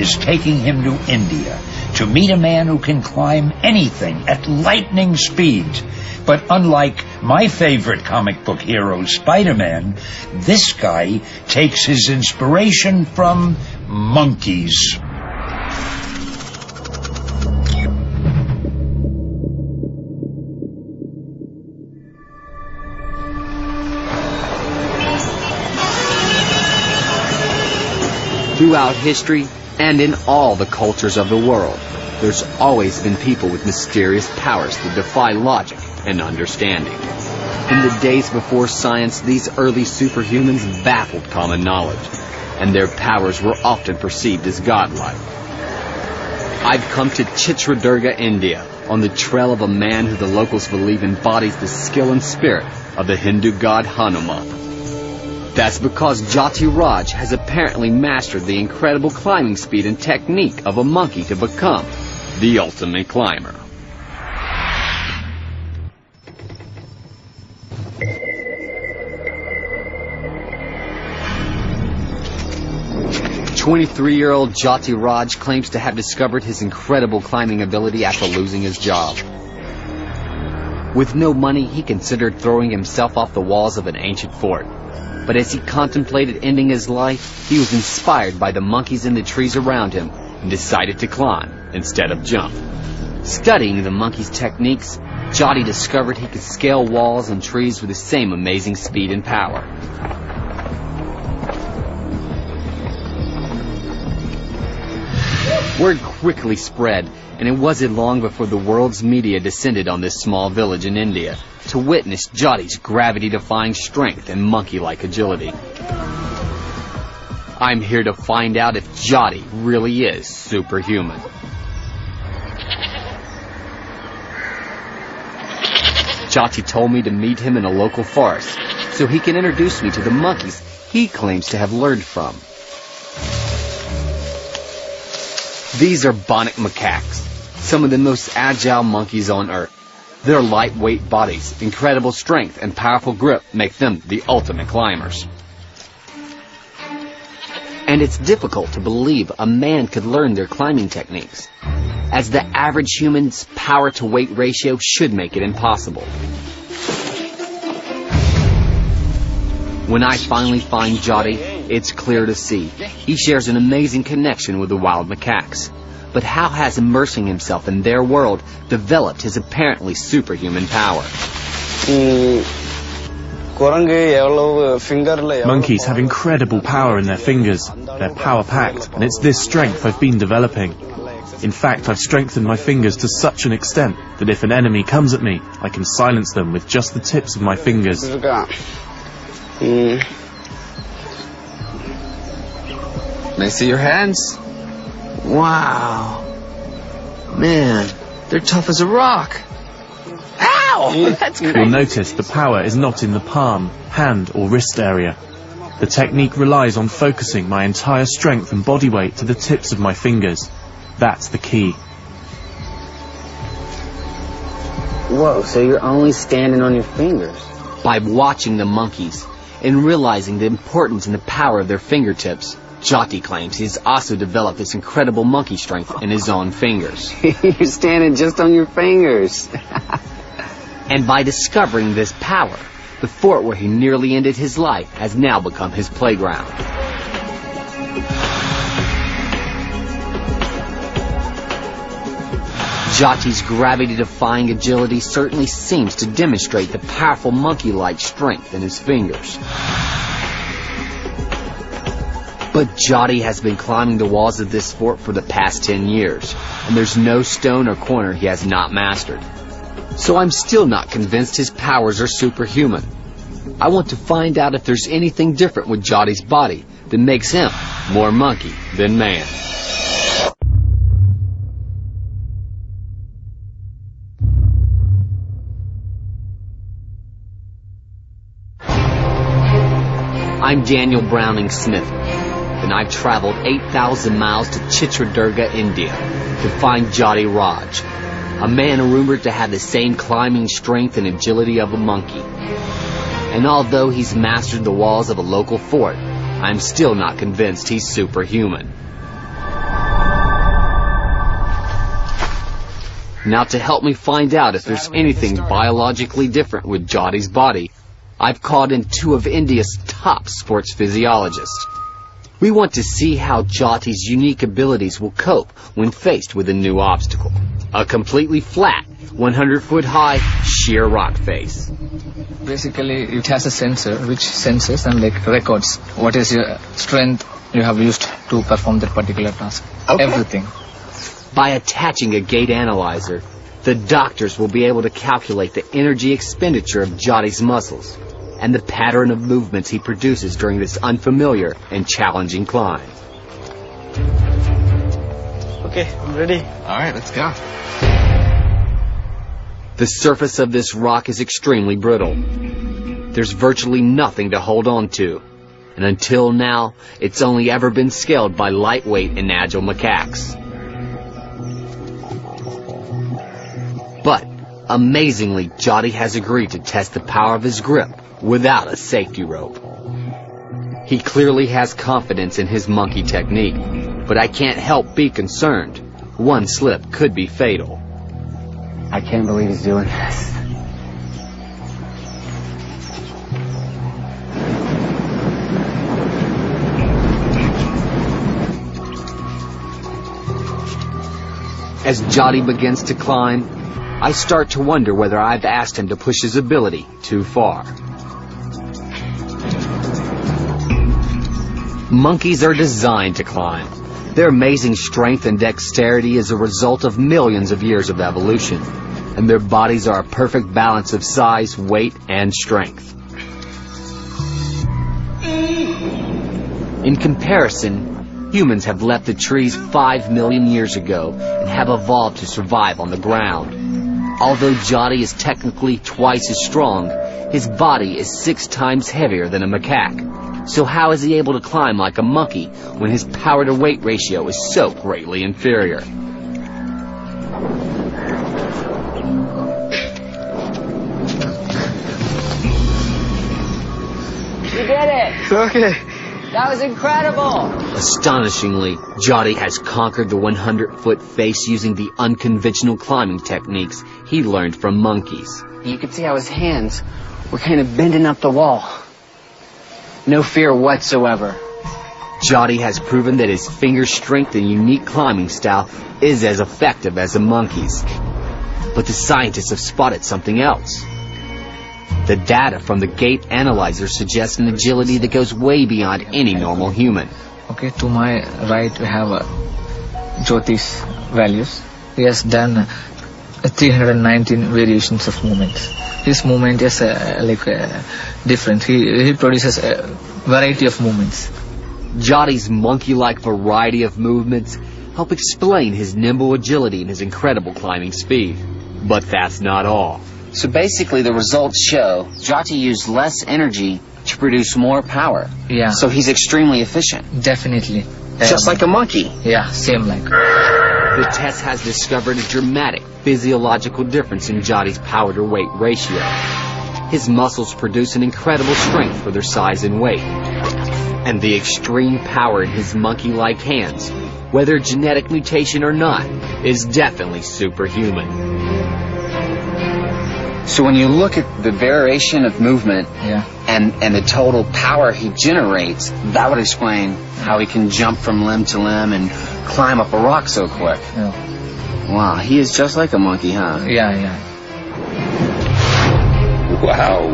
is taking him to India to meet a man who can climb anything at lightning speed. But unlike my favorite comic book hero, Spider-Man, this guy takes his inspiration from monkeys. Throughout history, and in all the cultures of the world, there's always been people with mysterious powers that defy logic and understanding. In the days before science, these early superhumans baffled common knowledge, and their powers were often perceived as godlike. I've come to Chitradurga, India, on the trail of a man who the locals believe embodies the skill and spirit of the Hindu god Hanuman. That's because Jati Raj has apparently mastered the incredible climbing speed and technique of a monkey to become the ultimate climber. "23-year-old Jati Raj claims to have discovered his incredible climbing ability after losing his job. With no money, he considered throwing himself off the walls of an ancient fort. But as he contemplated ending his life, he was inspired by the monkeys in the trees around him and decided to climb instead of jump. Studying the monkeys' techniques, Jati discovered he could scale walls and trees with the same amazing speed and power. Word quickly spread, and it wasn't long before the world's media descended on this small village in India to witness Jati's gravity-defying strength and monkey-like agility. I'm here to find out if Jati really is superhuman. Jati told me to meet him in a local forest so he can introduce me to the monkeys he claims to have learned from. These are bonnet macaques, some of the most agile monkeys on Earth. Their lightweight bodies, incredible strength, and powerful grip make them the ultimate climbers. And it's difficult to believe a man could learn their climbing techniques, as the average human's power-to-weight ratio should make it impossible. When I finally find Jati, it's clear to see he shares an amazing connection with the wild macaques. But how has immersing himself in their world developed his apparently superhuman power? Monkeys have incredible power in their fingers. They're power-packed, and it's this strength I've been developing. In fact, I've strengthened my fingers to such an extent that if an enemy comes at me, I can silence them with just the tips of my fingers. May I see your hands? Wow. Man, they're tough as a rock. Ow! That's great. You'll notice the power is not in the palm, hand or wrist area. The technique relies on focusing my entire strength and body weight to the tips of my fingers. That's the key. Whoa, so you're only standing on your fingers? By watching the monkeys and realizing the importance and the power of their fingertips, Jati claims he's also developed this incredible monkey strength in his own fingers. You're standing just on your fingers. And by discovering this power, the fort where he nearly ended his life has now become his playground. Jati's gravity-defying agility certainly seems to demonstrate the powerful monkey-like strength in his fingers. But Jati has been climbing the walls of this fort for the past 10 years, and there's no stone or corner he has not mastered. So I'm still not convinced his powers are superhuman. I want to find out if there's anything different with Jati's body that makes him more monkey than man. I'm Daniel Browning Smith, and I've traveled 8,000 miles to Chitradurga, India, to find Jati Raj, a man rumored to have the same climbing strength and agility of a monkey. And although he's mastered the walls of a local fort, I'm still not convinced he's superhuman. Now, to help me find out if there's anything biologically different with Jati's body, I've called in two of India's top sports physiologists. We want to see how Jati's unique abilities will cope when faced with a new obstacle. A completely flat, 100-foot-high, sheer rock face. Basically, it has a sensor which senses and records what is your strength you have used to perform that particular task. Okay. Everything. By attaching a gait analyzer, the doctors will be able to calculate the energy expenditure of Jati's muscles and the pattern of movements he produces during this unfamiliar and challenging climb. Okay, I'm ready. All right, let's go. The surface of this rock is extremely brittle. There's virtually nothing to hold on to, and until now, it's only ever been scaled by lightweight and agile macaques. But, amazingly, Jati has agreed to test the power of his grip without a safety rope. He clearly has confidence in his monkey technique, but I can't help be concerned. One slip could be fatal. I can't believe he's doing this. As Jati begins to climb, I start to wonder whether I've asked him to push his ability too far. Monkeys are designed to climb. Their amazing strength and dexterity is a result of millions of years of evolution, and their bodies are a perfect balance of size, weight, and strength. In comparison, humans have left the trees 5 million years ago and have evolved to survive on the ground. Although Jati is technically twice as strong, his body is 6 times heavier than a macaque. So how is he able to climb like a monkey when his power-to-weight ratio is so greatly inferior? You did it! Okay. That was incredible! Astonishingly, Jati has conquered the 100-foot face using the unconventional climbing techniques he learned from monkeys. You could see how his hands were kind of bending up the wall. No fear whatsoever. Jati has proven that his finger strength and unique climbing style is as effective as a monkey's. But the scientists have spotted something else. The data from the gait analyzer suggests an agility that goes way beyond any normal human. Okay, to my right we have Jyoti's values. He has done 319 variations of movements. His movement is different. He produces a variety of movements. Jati's monkey-like variety of movements help explain his nimble agility and his incredible climbing speed. But that's not all. So basically the results show Jati used less energy to produce more power. Yeah. So he's extremely efficient. Definitely. Just like a monkey. Yeah, same like. The test has discovered a dramatic physiological difference in Jati's power-to-weight ratio. His muscles produce an incredible strength for their size and weight. And the extreme power in his monkey-like hands, whether genetic mutation or not, is definitely superhuman. So when you look at the variation of movement and the total power he generates, that would explain how he can jump from limb to limb and climb up a rock so quick. Yeah. Wow, he is just like a monkey, huh? Yeah. Wow.